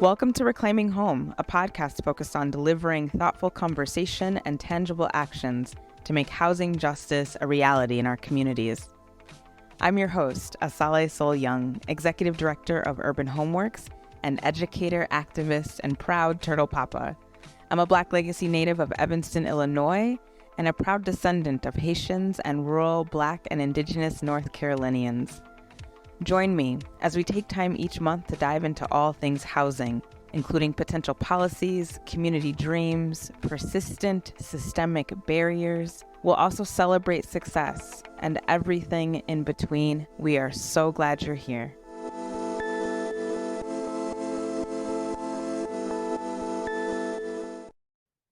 Welcome to Reclaiming Home, a podcast focused on delivering thoughtful conversation and tangible actions to make housing justice a reality in our communities. I'm your host, Asale Sol Young, Executive Director of Urban Homeworks, an educator, activist, and proud Turtle Papa. I'm a Black Legacy native of Evanston, Illinois, and a proud descendant of Haitians and rural Black and Indigenous North Carolinians. Join me as we take time each month to dive into all things housing, including potential policies, community dreams, persistent systemic barriers. We'll also celebrate success and everything in between. We are so glad you're here.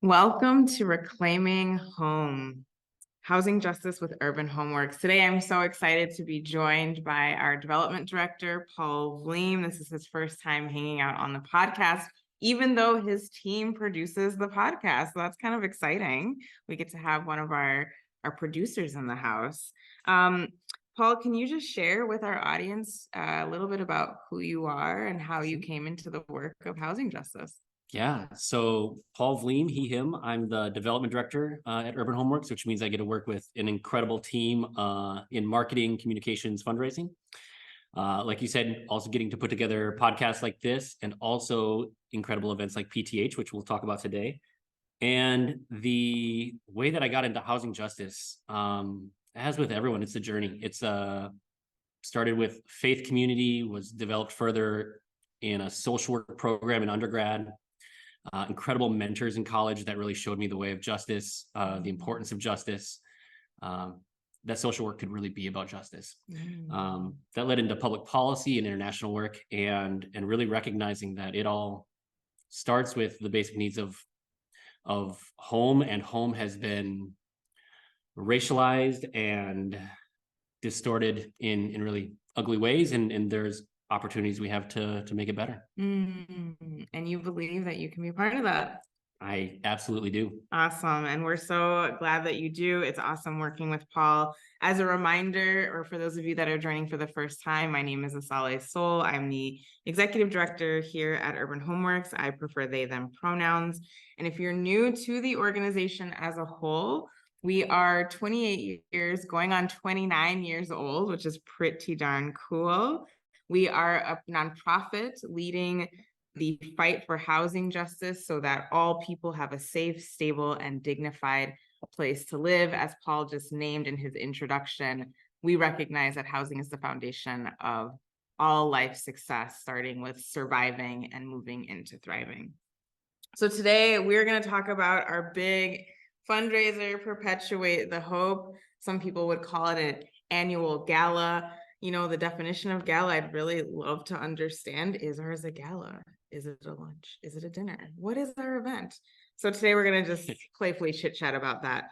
Welcome to Reclaiming Home, Housing Justice with Urban Homeworks. Today, I'm so excited to be joined by our development director, Paul Vliem. This is his first time hanging out on the podcast, even though his team produces the podcast. So that's kind of exciting. We get to have one of our producers in the house. Paul, can you just share with our audience a little bit about who you are and how you came into the work of housing justice? Yeah, so Paul Vliem, he, him. I'm the development director at Urban Homeworks, which means I get to work with an incredible team in marketing, communications, fundraising. Like you said, also getting to put together podcasts like this and also incredible events like PTH, which we'll talk about today. And the way that I got into housing justice, as with everyone, it's a journey. It's started with faith community, was developed further in a social work program in undergrad. Incredible mentors in college that really showed me the way of justice, the importance of justice, that social work could really be about justice. That led into public policy and international work, and really recognizing that it all starts with the basic needs of home, and home has been racialized and distorted in really ugly ways, and there's opportunities we have to make it better. And you believe that you can be part of that? I absolutely do. Awesome. And we're so glad that you do. It's awesome working with Paul. As a reminder, or for those of you that are joining for the first time, my name is Asale Sol. I'm the executive director here at Urban Homeworks. I prefer they, them pronouns. And if you're new to the organization as a whole, we are 28 years, going on 29 years old, which is pretty darn cool. We are a nonprofit leading the fight for housing justice so that all people have a safe, stable, and dignified place to live. As Paul just named in his introduction, we recognize that housing is the foundation of all life success, starting with surviving and moving into thriving. So today we're going to talk about our big fundraiser, Perpetuate the Hope. Some people would call it an annual gala. You know, the definition of gala I'd really love to understand is, ours a gala? Is it a lunch? Is it a dinner? What is our event? So today we're going to just playfully chit chat about that.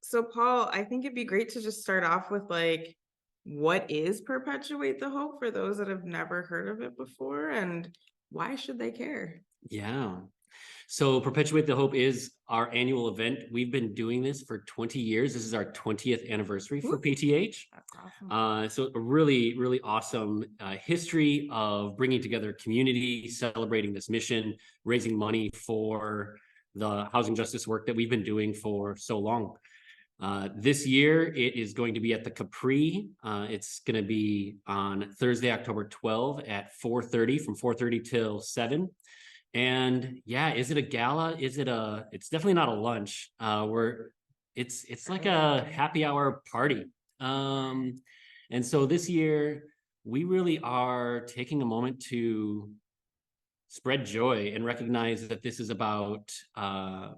So Paul, I think it'd be great to just start off with like, what is Perpetuate the Hope for those that have never heard of it before, and why should they care? Yeah. So Perpetuate the Hope is our annual event. We've been doing this for 20 years. This is our 20th anniversary for PTH. That's awesome. So a really, really awesome history of bringing together community, celebrating this mission, raising money for the housing justice work that we've been doing for so long. This year, it is going to be at the Capri. It's going to be on Thursday, October 12 at 4:30, from 4:30 till 7. And yeah, is it a gala? It's definitely not a lunch. It's like a happy hour party. And so this year we really are taking a moment to spread joy and recognize that this is about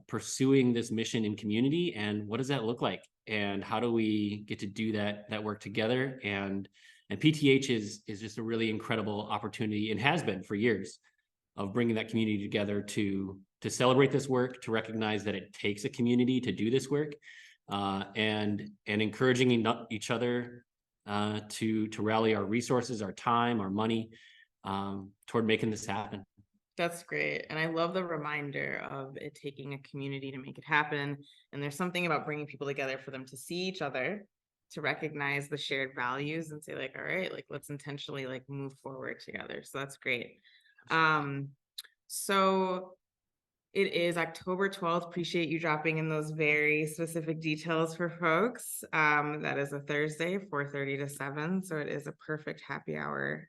pursuing this mission in community. And what does that look like? And how do we get to do that work together? And PTH is just a really incredible opportunity, and has been for years, of bringing that community together to celebrate this work, to recognize that it takes a community to do this work, and encouraging each other to rally our resources, our time, our money toward making this happen. That's great. And I love the reminder of it taking a community to make it happen. And there's something about bringing people together for them to see each other, to recognize the shared values and say like, all right, like let's intentionally like move forward together. So that's great. So it is October 12th. Appreciate you dropping in those very specific details for folks. That is a Thursday, 4:30 to 7. So it is a perfect happy hour.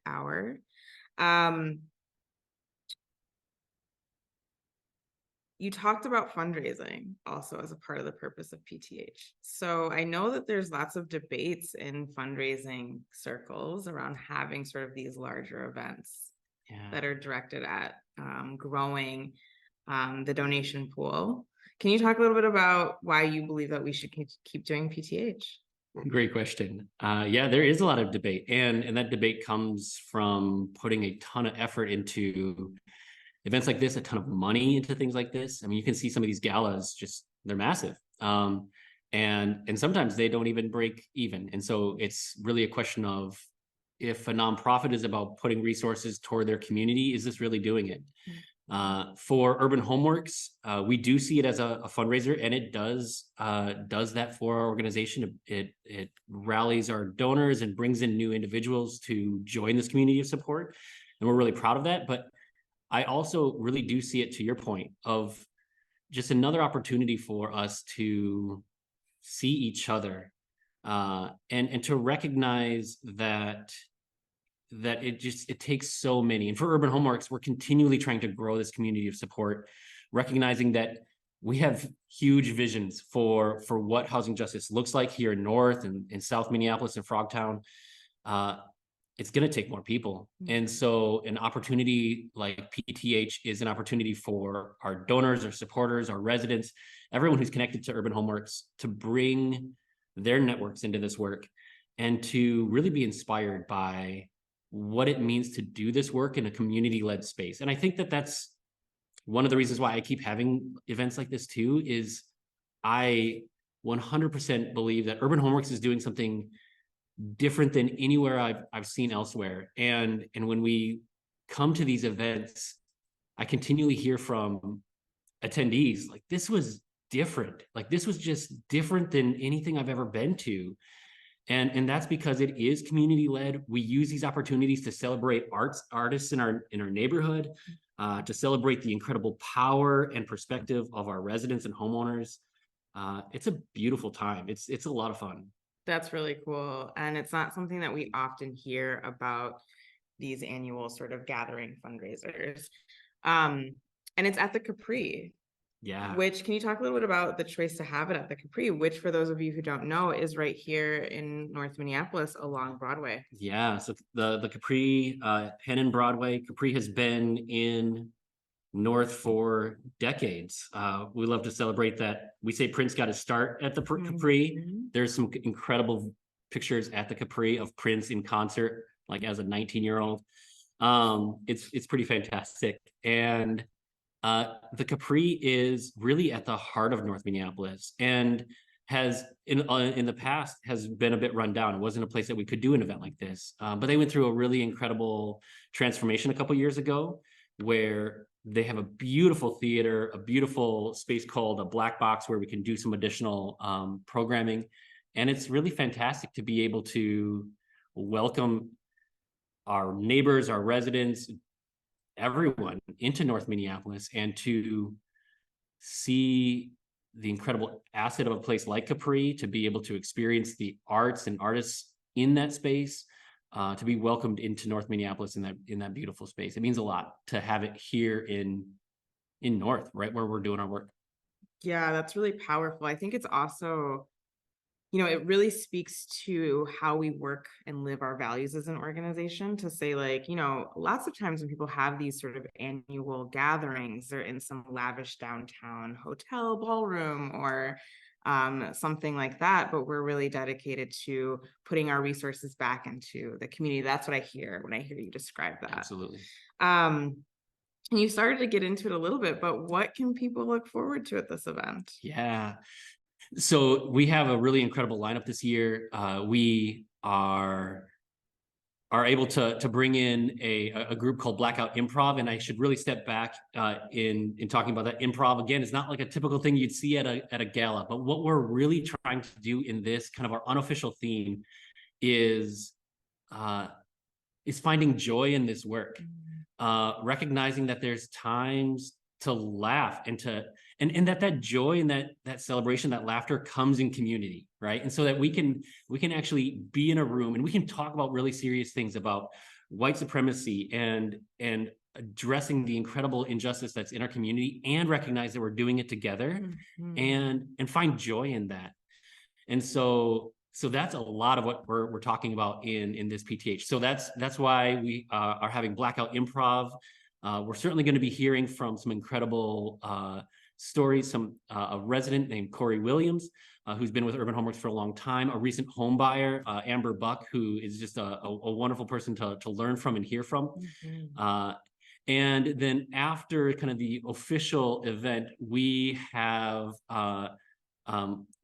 You talked about fundraising also as a part of the purpose of PTH. So I know that there's lots of debates in fundraising circles around having sort of these larger events that are directed at growing the donation pool. Can you talk a little bit about why you believe that we should keep doing PTH? Great question. Yeah, there is a lot of debate, and that debate comes from putting a ton of effort into events like this, a ton of money into things like this. I mean, you can see some of these galas, just they're massive. And sometimes they don't even break even. And so it's really a question of, if a nonprofit is about putting resources toward their community, is this really doing it? For Urban Homeworks, we do see it as a fundraiser, and it does that for our organization. It rallies our donors and brings in new individuals to join this community of support, and we're really proud of that. But I also really do see it, to your point, of just another opportunity for us to see each other, and to recognize that it takes so many. And for Urban Homeworks, we're continually trying to grow this community of support, recognizing that we have huge visions for what housing justice looks like here in North and in South Minneapolis and Frogtown. It's going to take more people. And so an opportunity like PTH is an opportunity for our donors, our supporters, our residents, everyone who's connected to Urban Homeworks, to bring their networks into this work and to really be inspired by what it means to do this work in a community-led space. And I think that that's one of the reasons why I keep having events like this too, is I 100% believe that Urban Homeworks is doing something different than anywhere I've seen elsewhere. And when we come to these events, I continually hear from attendees, like, this was different. Like, this was just different than anything I've ever been to. And that's because it is community led. We use these opportunities to celebrate artists in our neighborhood, to celebrate the incredible power and perspective of our residents and homeowners. It's a beautiful time. It's a lot of fun. That's really cool. And it's not something that we often hear about these annual sort of gathering fundraisers. And it's at the Capri. Yeah. Which, can you talk a little bit about the choice to have it at the Capri, which, for those of you who don't know, is right here in North Minneapolis along Broadway? Yeah. So the Capri, Penn and Broadway, Capri has been in North for decades. We love to celebrate that. We say Prince got his start at the Capri. There's some incredible pictures at the Capri of Prince in concert, like as a 19-year-old. It's pretty fantastic. And the Capri is really at the heart of North Minneapolis, and has in the past has been a bit run down. It wasn't a place that we could do an event like this, but they went through a really incredible transformation a couple years ago, where they have a beautiful theater, a beautiful space called a Black Box, where we can do some additional programming. And it's really fantastic to be able to welcome our neighbors, our residents, everyone into North Minneapolis, and to see the incredible asset of a place like Capri, to be able to experience the arts and artists in that space, to be welcomed into North Minneapolis in that beautiful space. It means a lot to have it here in North, right where we're doing our work. Yeah, that's really powerful. I think it's also, it really speaks to how we work and live our values as an organization, to say, like, lots of times when people have these sort of annual gatherings, they're in some lavish downtown hotel ballroom or something like that, but we're really dedicated to putting our resources back into the community. That's what I hear when I hear you describe that. Absolutely. And you started to get into it a little bit, but what can people look forward to at this event? Yeah. So we have a really incredible lineup this year. We are able to bring in a group called Blackout Improv, and I should really step back in talking about that. Improv, again, is not like a typical thing you'd see at a gala, but what we're really trying to do in this kind of our unofficial theme is finding joy in this work. recognizing that there's times to laugh and that joy and that celebration, that laughter comes in community, right? And so that we can actually be in a room and we can talk about really serious things about white supremacy and addressing the incredible injustice that's in our community, and recognize that we're doing it together, and find joy in that. And so that's a lot of what we're talking about in this PTH. So that's why we are having Blackout Improv. We're certainly going to be hearing from some incredible stories. A resident named Corey Williams, who's been with Urban Homeworks for a long time, a recent home buyer, Amber Buck, who is just a wonderful person to learn from and hear from. And then after kind of the official event, we have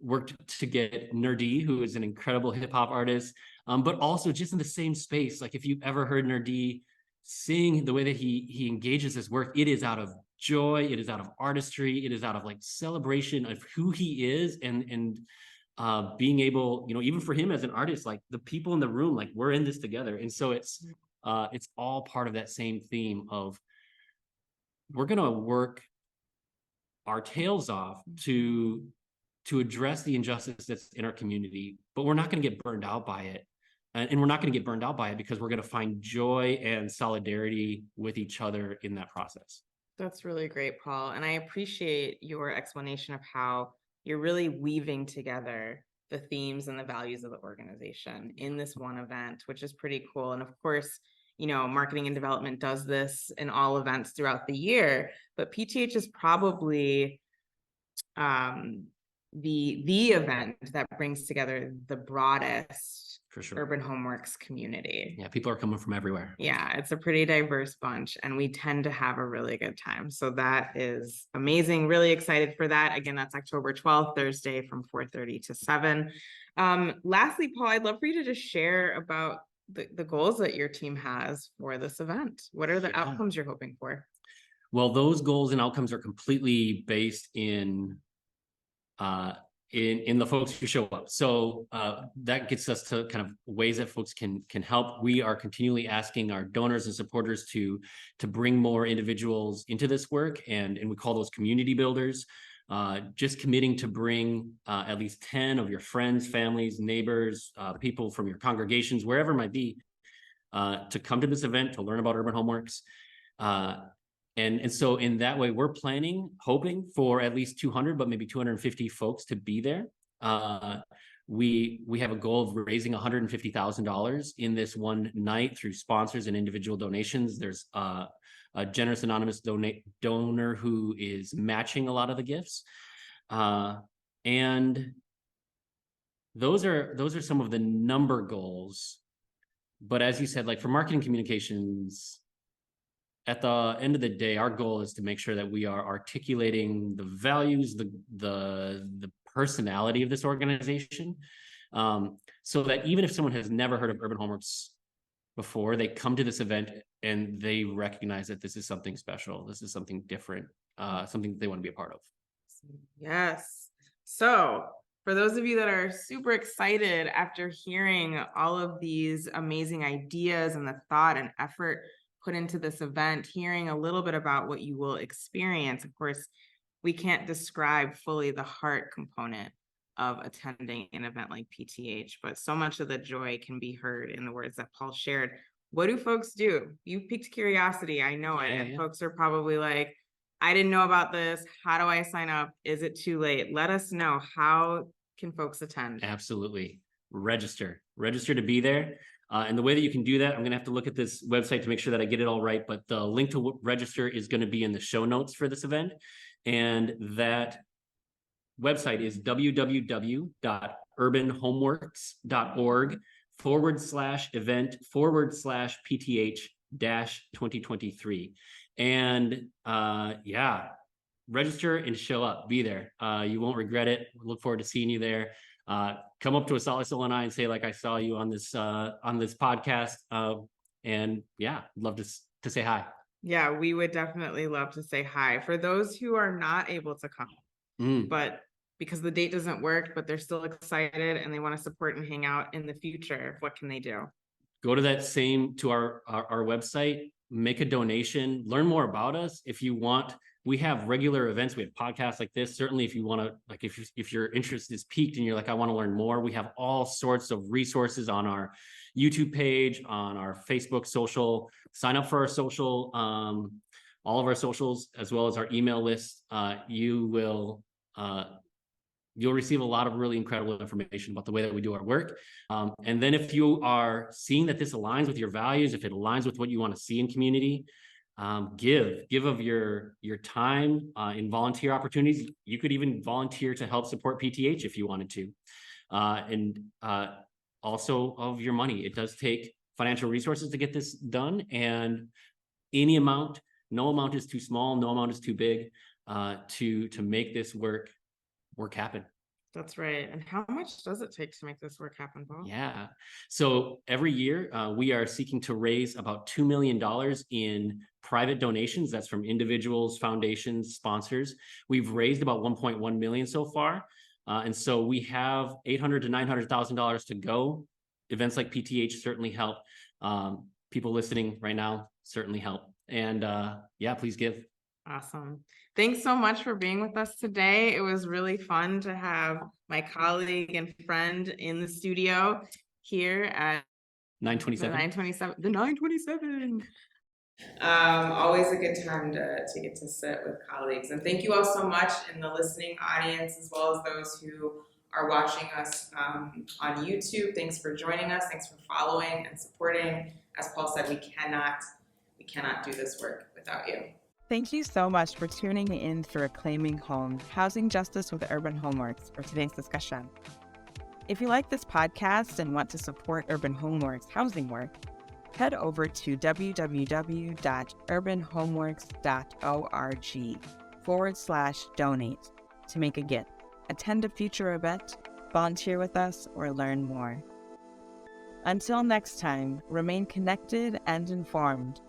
worked to get Nerdy, who is an incredible hip hop artist, but also just in the same space. Like if you've ever heard Nerdy sing, the way that he engages his work, it is out of joy, it is out of artistry, it is out of like celebration of who he is, and being able, even for him as an artist, like the people in the room, like we're in this together. And so it's all part of that same theme of we're gonna work our tails off to address the injustice that's in our community, but we're not going to get burned out by it. And we're not going to get burned out by it because we're going to find joy and solidarity with each other in that process. That's really great, Paul. And I appreciate your explanation of how you're really weaving together the themes and the values of the organization in this one event, which is pretty cool. And of course, marketing and development does this in all events throughout the year, but PTH is probably the event that brings together the broadest for sure Urban Homeworks community. Yeah, people are coming from everywhere. Yeah, it's a pretty diverse bunch, and we tend to have a really good time. So that is amazing. Really excited for that. Again, that's October 12th, Thursday from 4:30 to 7. Lastly, Paul, I'd love for you to just share about the goals that your team has for this event. What are the outcomes you're hoping for? Well, those goals and outcomes are completely based in the folks who show up. So that gets us to kind of ways that folks can help. We are continually asking our donors and supporters to bring more individuals into this work, and we call those community builders. Just committing to bring at least 10 of your friends, families, neighbors, people from your congregations, wherever it might be, to come to this event to learn about Urban Homeworks. And so in that way, we're hoping for at least 200, but maybe 250 folks to be there. We have a goal of raising $150,000 in this one night through sponsors and individual donations. There's a generous anonymous donor who is matching a lot of the gifts. And those are some of the number goals. But as you said, like for marketing communications, at the end of the day, our goal is to make sure that we are articulating the values, the personality of this organization, so that even if someone has never heard of Urban Homeworks before, they come to this event and they recognize that this is something special. This is something different, something that they want to be a part of. Yes. So for those of you that are super excited after hearing all of these amazing ideas and the thought and effort put into this event, hearing a little bit about what you will experience. Of course, we can't describe fully the heart component of attending an event like PTH, but so much of the joy can be heard in the words that Paul shared. What do folks do? You piqued curiosity, I know it. And folks are probably like, I didn't know about this. How do I sign up? Is it too late? Let us know. How can folks attend? Absolutely. Register to be there. And the way that you can do that, I'm going to have to look at this website to make sure that I get it all right. But the link to register is going to be in the show notes for this event. And that website is www.urbanhomeworks.org/event/PTH-2023. And register and show up, be there. You won't regret it. Look forward to seeing you there. Come up to Asala and I and say, like, I saw you on this podcast. And yeah, love to say hi. Yeah, we would definitely love to say hi. For those who are not able to come, but because the date doesn't work, but they're still excited and they want to support and hang out in the future, what can they do? Go to our website, make a donation, learn more about us. If you want, we have regular events. We have podcasts like this. Certainly, if you want to, like, if your interest is piqued and you're like, I want to learn more, we have all sorts of resources on our YouTube page, on our Facebook social. Sign up for our social, all of our socials, as well as our email list. You'll receive a lot of really incredible information about the way that we do our work. And then if you are seeing that this aligns with your values, if it aligns with what you want to see in community, give of your time in volunteer opportunities. You could even volunteer to help support PTH if you wanted to. And also of your money. It does take financial resources to get this done, and any amount, no amount is too small, no amount is too big to make this work happen. That's right. And how much does it take to make this work happen, Paul? Yeah. So every year we are seeking to raise about $2 million in private donations. That's from individuals, foundations, sponsors. We've raised about 1.1 million so far. And so we have $800,000 to $900,000 to go. Events like PTH certainly help. People listening right now certainly help. And yeah, please give. Awesome. Thanks so much for being with us today. It was really fun to have my colleague and friend in the studio here at 927. The 927. Always a good time to get to sit with colleagues. And thank you all so much in the listening audience, as well as those who are watching us on YouTube. Thanks for joining us. Thanks for following and supporting. As Paul said, we cannot do this work without you. Thank you so much for tuning in for Reclaiming Home, Housing Justice with Urban Homeworks for today's discussion. If you like this podcast and want to support Urban Homeworks housing work, head over to www.urbanhomeworks.org/donate to make a gift, attend a future event, volunteer with us, or learn more. Until next time, remain connected and informed.